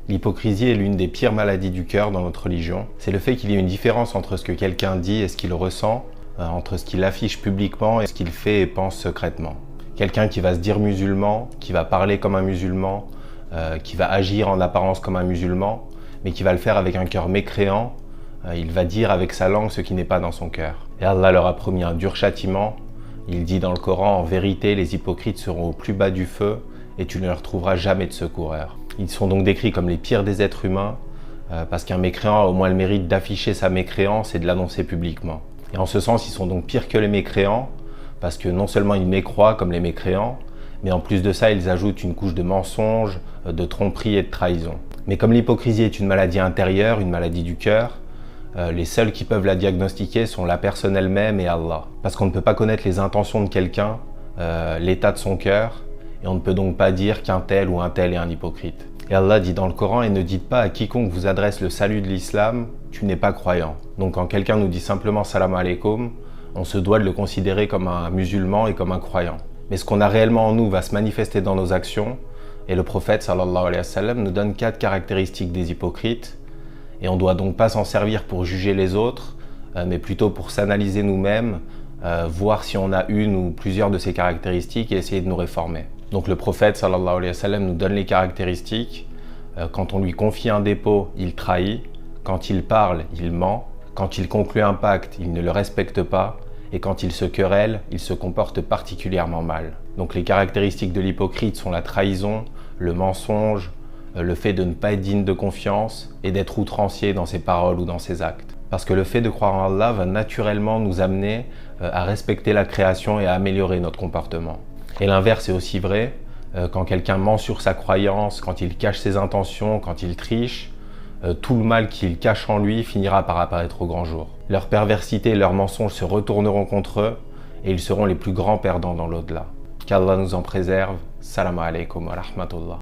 L'hypocrisie est l'une des pires maladies du cœur dans notre religion. C'est le fait qu'il y ait une différence entre ce que quelqu'un dit et ce qu'il ressent, entre ce qu'il affiche publiquement et ce qu'il fait et pense secrètement. Quelqu'un qui va se dire musulman, qui va parler comme un musulman, qui va agir en apparence comme un musulman, mais qui va le faire avec un cœur mécréant, il va dire avec sa langue ce qui n'est pas dans son cœur. Et Allah leur a promis un dur châtiment. Il dit dans le Coran, en vérité, les hypocrites seront au plus bas du feu et tu ne leur trouveras jamais de secoureurs. Ils sont donc décrits comme les pires des êtres humains, parce qu'un mécréant a au moins le mérite d'afficher sa mécréance et de l'annoncer publiquement. Et en ce sens, ils sont donc pires que les mécréants, parce que non seulement ils mécroient comme les mécréants, mais en plus de ça, ils ajoutent une couche de mensonges, de tromperie et de trahison. Mais comme l'hypocrisie est une maladie intérieure, une maladie du cœur, les seuls qui peuvent la diagnostiquer sont la personne elle-même et Allah. Parce qu'on ne peut pas connaître les intentions de quelqu'un, l'état de son cœur, et on ne peut donc pas dire qu'un tel ou un tel est un hypocrite. Et Allah dit dans le Coran, et ne dites pas à quiconque vous adresse le salut de l'islam, tu n'es pas croyant. Donc quand quelqu'un nous dit simplement salam alaikum, on se doit de le considérer comme un musulman et comme un croyant. Mais ce qu'on a réellement en nous va se manifester dans nos actions, et le prophète sallallahu alayhi wa sallam nous donne 4 caractéristiques des hypocrites, et on ne doit donc pas s'en servir pour juger les autres, mais plutôt pour s'analyser nous-mêmes, voir si on a une ou plusieurs de ces caractéristiques et essayer de nous réformer. Donc le prophète sallallahu alayhi wa sallam nous donne les caractéristiques. Quand on lui confie un dépôt, il trahit. Quand il parle, il ment. Quand il conclut un pacte, il ne le respecte pas. Et quand il se querelle, il se comporte particulièrement mal. Donc les caractéristiques de l'hypocrite sont la trahison, le mensonge, le fait de ne pas être digne de confiance et d'être outrancier dans ses paroles ou dans ses actes. Parce que le fait de croire en Allah va naturellement nous amener à respecter la création et à améliorer notre comportement. Et l'inverse est aussi vrai, quand quelqu'un ment sur sa croyance, quand il cache ses intentions, quand il triche, tout le mal qu'il cache en lui finira par apparaître au grand jour. Leur perversité et leurs mensonges se retourneront contre eux et ils seront les plus grands perdants dans l'au-delà. Qu'Allah nous en préserve. Salam alaikum wa rahmatullah.